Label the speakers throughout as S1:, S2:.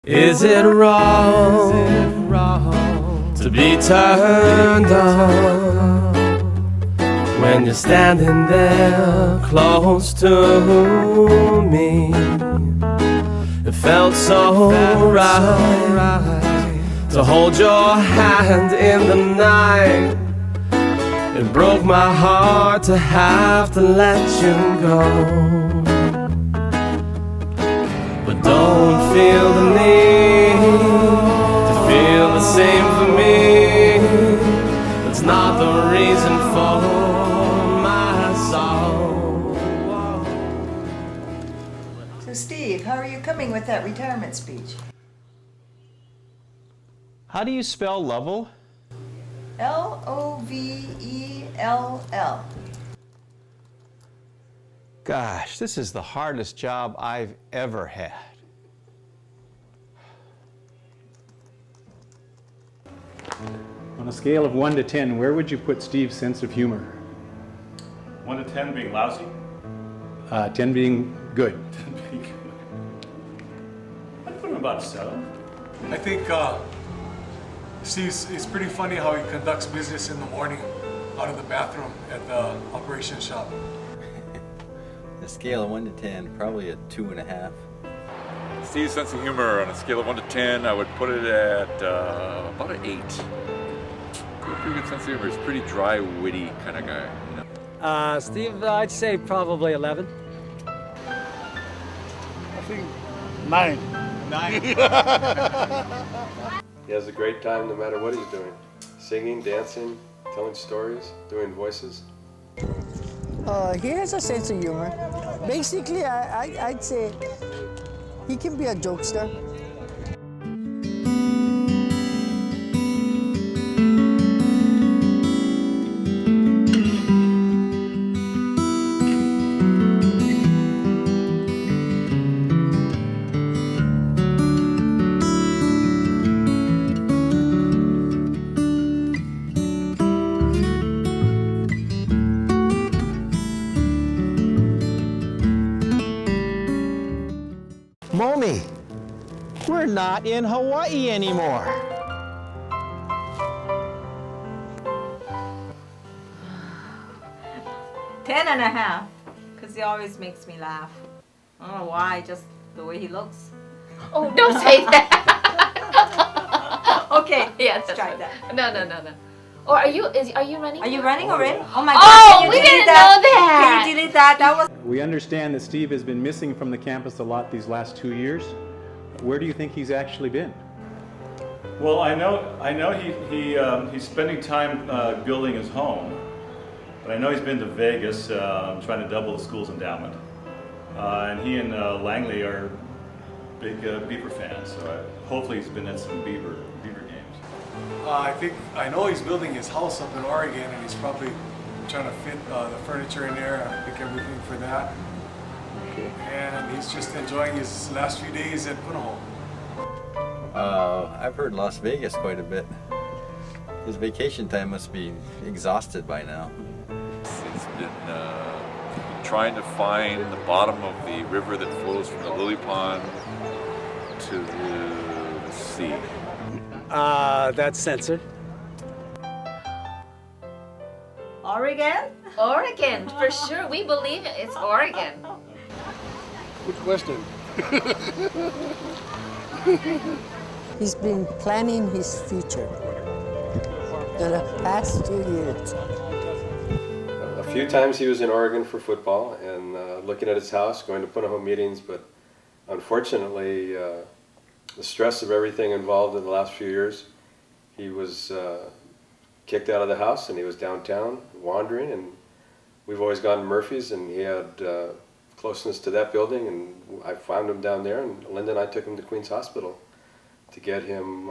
S1: Is it wrong to be turned on when you're standing there close to me? It felt so right to hold your hand in the night. It broke my heart to have to let you go, but don't feel the need to feel the same for me. That's not the reason for my sorrow.
S2: So Steve, how are you coming with that retirement speech?
S3: How do you spell Lovell?
S2: L-O-V-E-L-L.
S3: Gosh, this is the hardest job I've ever had.
S4: On a scale of 1 to 10, where would you put Steve's sense of humor?
S5: 1 to 10 being lousy?
S4: 10 being good.
S5: 10 being good. I'd put him about a 7.
S6: I think Steve's, it's pretty funny how he conducts business in the morning out of the bathroom at the operations shop.
S7: A scale of 1 to 10, probably a 2.5.
S8: Steve's sense of humor on a scale of 1 to 10, I would put it at about an 8. Pretty good sense of humor. He's a pretty dry, witty kind of guy. You know?
S9: Steve, I'd say probably 11.
S6: I think 9. 9.
S10: He has a great time no matter what he's doing. Singing, dancing, telling stories, doing voices.
S11: He has a sense of humor. Basically, I'd say he can be a jokester.
S3: Momi, we're not in Hawaii anymore.
S12: Ten and a half, because he always makes me laugh. I don't know why, just the way he looks.
S13: Oh, don't say that.
S12: Okay,
S13: Yeah,
S12: let's
S13: that's
S12: try
S13: right.
S12: that.
S13: No. Or are you running?
S12: Are you running already? Oh my
S13: Oh,
S12: God! Can
S13: we
S12: you delete
S13: didn't know that.
S12: Can you delete that? That was.
S4: We understand that Steve has been missing from the campus a lot these last 2 years. Where do you think he's actually been?
S5: Well, I know he's spending time building his home, but I know he's been to Vegas trying to double the school's endowment. And he and Langley are big Beaver fans, so hopefully he's been at some Beaver games.
S6: I know he's building his house up in Oregon, and he's probably trying to fit the furniture in there. I think everything for that. And he's just enjoying his last few days at Punahou.
S7: I've heard Las Vegas quite a bit. His vacation time must be exhausted by now.
S8: He's been trying to find the bottom of the river that flows from the lily pond to the sea.
S9: That's censored.
S12: Oregon?
S13: Oregon, for sure. We believe it. It's Oregon.
S6: Good question.
S11: He's been planning his future for the past 2 years.
S10: A few times he was in Oregon for football and looking at his house, going to Punahou meetings, but unfortunately the stress of everything involved in the last few years, he was kicked out of the house and he was downtown wandering, and we've always gone to Murphy's and he had closeness to that building, and I found him down there, and Linda and I took him to Queens Hospital to get him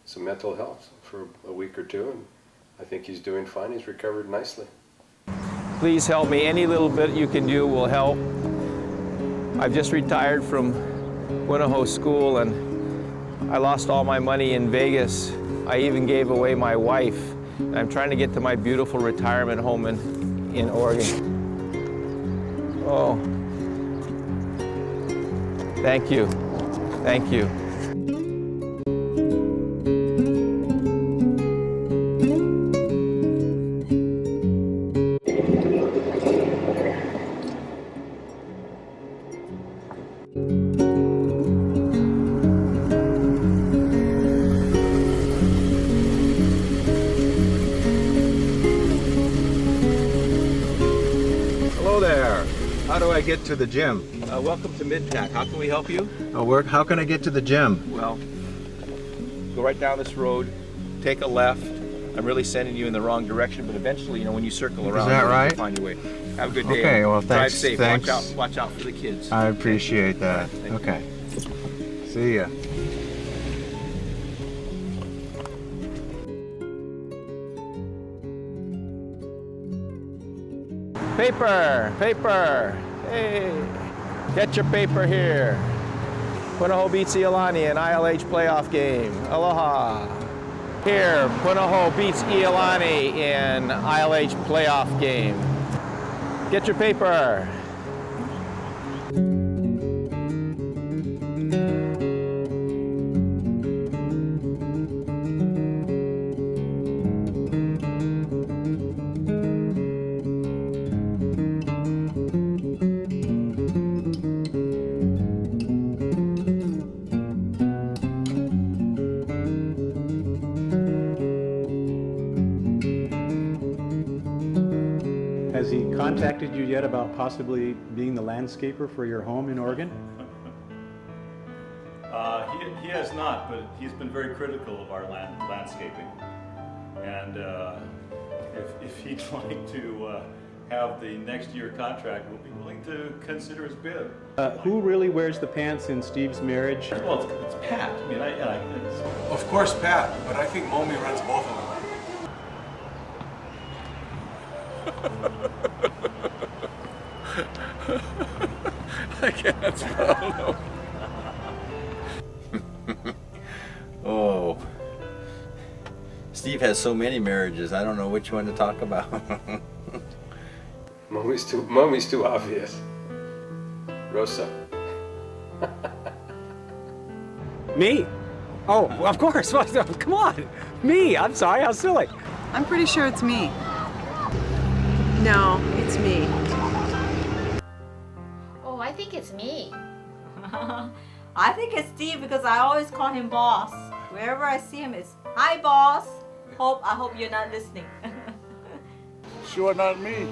S10: some mental health for a week or two, and I think he's doing fine. He's recovered nicely.
S3: Please help me. Any little bit you can do will help. I've just retired from Punahou School, and I lost all my money in Vegas. I even gave away my wife. I'm trying to get to my beautiful retirement home in Oregon. Oh, thank you. Thank you.
S14: get to the gym?
S3: Welcome to Midpack. How can we help you?
S14: How can I get to the gym?
S3: Well, go right down this road, take a left. I'm really sending you in the wrong direction, but eventually, you know, when you circle around,
S14: that right?
S3: you'll find your way. Have a good day.
S14: Okay, well,
S3: Drive
S14: thanks.
S3: safe.
S14: Thanks.
S3: Watch out for the kids.
S14: I appreciate that. Okay. See ya.
S3: Paper. Hey, get your paper here. Punahou beats Iolani in ILH playoff game. Aloha. Here, Punahou beats Iolani in ILH playoff game. Get your paper.
S4: Has he contacted you yet about possibly being the landscaper for your home in Oregon?
S5: He has not, but he's been very critical of our landscaping. And if he'd like to have the next year contract, we'll be willing to consider his bid.
S4: Who really wears the pants in Steve's marriage?
S5: Well, it's Pat. I mean,
S6: Of course, Pat, but I think Momi runs both of them.
S8: I can't swallow.
S7: Oh. Steve has so many marriages, I don't know which one to talk about.
S10: Mommy's too obvious. Rosa.
S9: Me? Oh, of course. Come on. Me. I'm sorry. How silly.
S2: I'm pretty sure it's me. No, it's me.
S13: Oh, I think it's me.
S12: I think it's Steve because I always call him boss. Wherever I see him, it's hi boss. I hope you're not listening.
S6: Sure not me.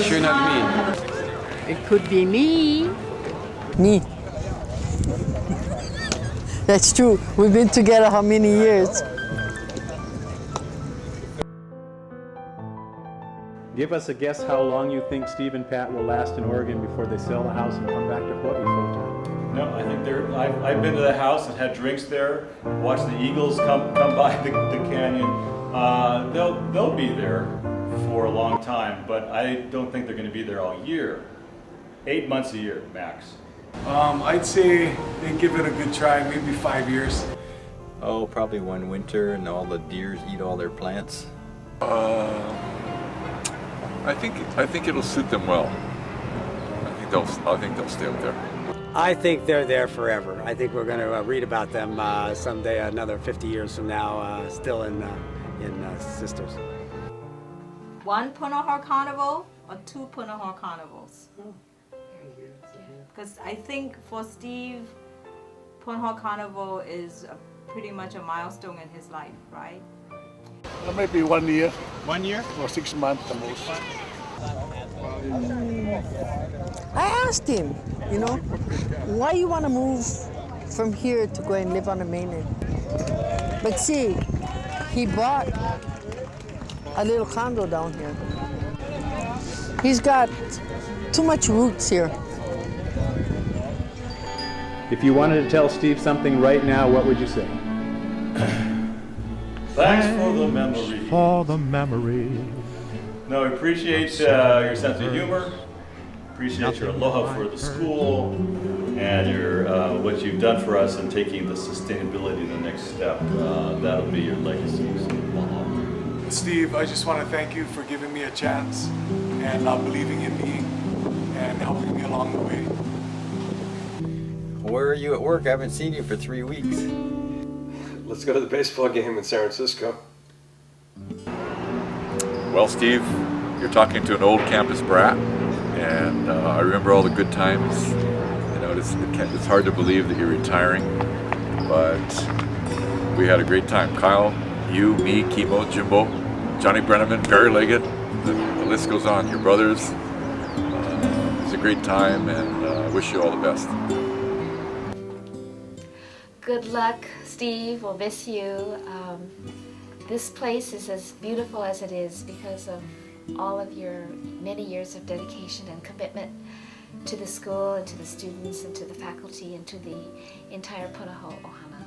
S1: Sure not me.
S11: It could be me. Me. That's true. We've been together how many years?
S4: Give us a guess how long you think Steve and Pat will last in Oregon before they sell the house and come back to Hawaii full-time.
S5: No, I think I've been to the house and had drinks there, watched the eagles come by the canyon. They'll be there for a long time, but I don't think they're going to be there all year. 8 months a year, max.
S6: I'd say they give it a good try, maybe 5 years.
S7: Oh, probably one winter and all the deers eat all their plants.
S8: I think it'll suit them well. I think they'll stay up there.
S9: I think they're there forever. I think we're going to read about them someday, another 50 years from now, still in Sisters.
S12: 1 Punahou Carnival or 2 Punahou Carnivals? Because I think for Steve, Punahou Carnival is pretty much a milestone in his life, right?
S6: Maybe 1 year.
S14: 1 year?
S6: Or 6 months the most.
S11: I asked him, you know, why you want to move from here to go and live on the mainland? But see, he bought a little condo down here. He's got too much roots here.
S4: If you wanted to tell Steve something right now, what would you say?
S5: Thanks for the memory.
S14: For the memory.
S5: No, I appreciate your sense of humor. Appreciate your aloha for the school and your what you've done for us in taking the sustainability to the next step. That'll be your legacy. So, aloha.
S6: Steve, I just want to thank you for giving me a chance and believing in me and helping me along the way.
S7: Where are you at work? I haven't seen you for 3 weeks.
S10: Let's go to the baseball game in San Francisco.
S8: Well, Steve, you're talking to an old campus brat, and I remember all the good times. You know, it's hard to believe that you're retiring, but we had a great time. Kyle, you, me, Kimo, Jimbo, Johnny Brenneman, Barry Leggett, the list goes on. Your brothers. It's a great time, and I wish you all the best.
S13: Good luck, Steve. We'll miss you. This place is as beautiful as it is because of all of your many years of dedication and commitment to the school and to the students and to the faculty and to the entire Punahou Ohana.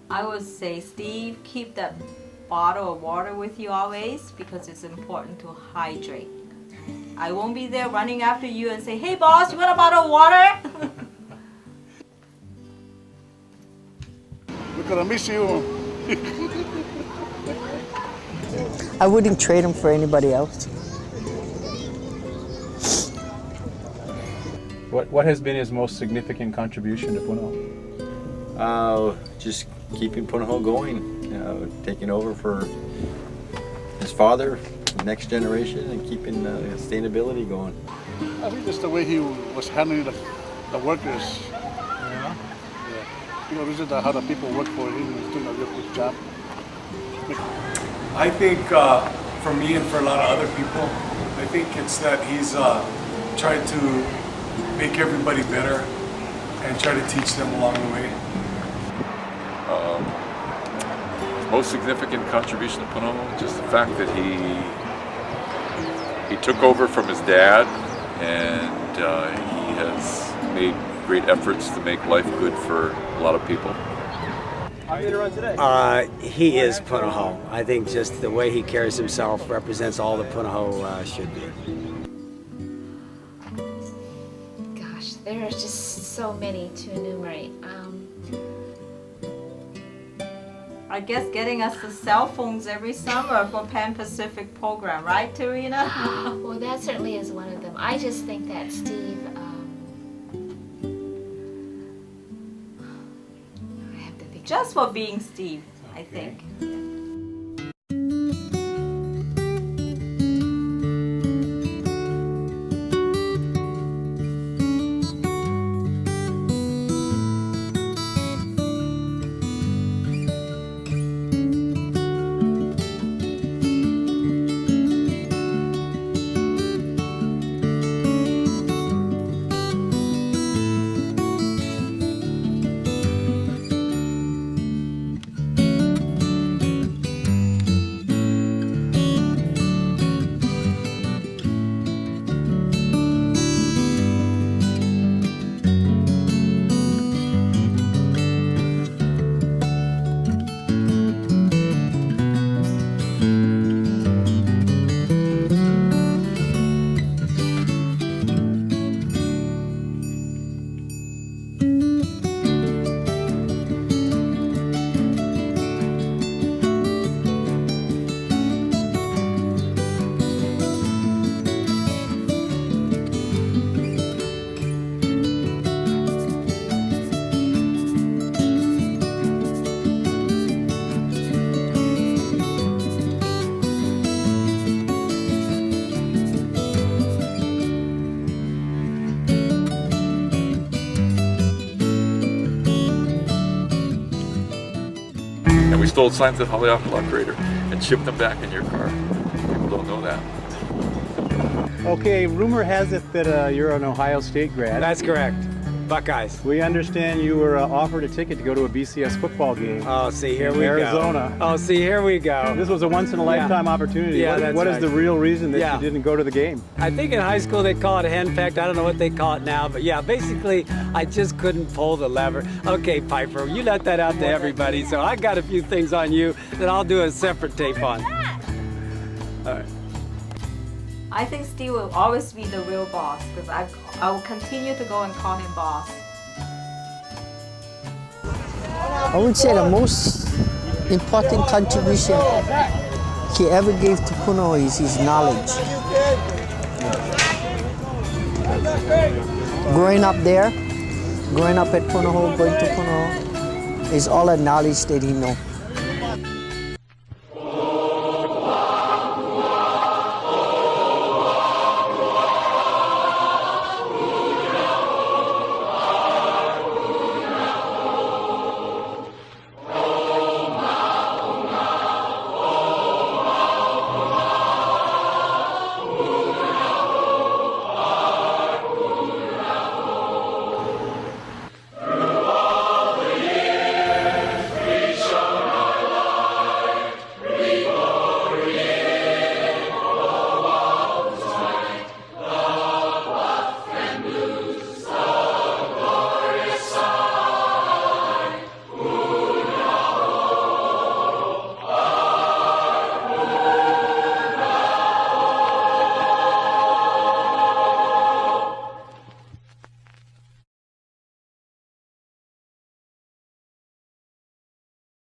S12: I would say, Steve, keep that bottle of water with you always because it's important to hydrate. I won't be there running after you and say, hey boss, you want a bottle of water?
S15: We're gonna miss you.
S11: I wouldn't trade him for anybody else.
S4: What has been his most significant contribution to Punahou?
S7: Just keeping Punahou going, taking over for his father, the next generation, and keeping sustainability going.
S15: I think just the way he was handling the workers. Yeah. You know, this is how the people work for him. He's doing a real good job.
S6: I think for me and for a lot of other people, I think it's that he's tried to make everybody better and try to teach them along the way.
S8: Most significant contribution to Punahou, just the fact that he took over from his dad, and he has made great efforts to make life good for a lot of people.
S9: How are you going to run today? He is Punahou. I think just the way he carries himself represents all that Punahou should be.
S13: Gosh, there are just so many to enumerate.
S12: I guess getting us the cell phones every summer for Pan Pacific program, right, Tarina?
S13: Well, that certainly is one of them. I just think that Steve, I have to think.
S12: Just for being Steve, I think.
S8: And we stole signs at Haleakala Crater and shipped them back in your car. People don't know that.
S4: Okay, rumor has it that you're an Ohio State grad.
S9: That's correct. Buckeyes.
S4: We understand you were offered a ticket to go to a BCS football game.
S9: Oh, see, here
S4: in
S9: we
S4: Arizona.
S9: go. Oh, see, here we go.
S4: This was a once-in-a-lifetime opportunity.
S9: Yeah,
S4: what is
S9: right.
S4: the real reason that
S9: Yeah.
S4: you didn't go to the game?
S9: I think in high school they call it henpecked. I don't know what they call it now, but yeah, basically I just couldn't pull the lever. Okay, Piper, you let that out to everybody, so I got a few things on you that I'll do a separate tape on. All right.
S12: I think Steve will always be the real boss because I will continue to go and call him boss.
S11: I would say the most important contribution he ever gave to Punahou is his knowledge. Growing up there, growing up at Punahou, going to Punahou, is all the knowledge that he knows.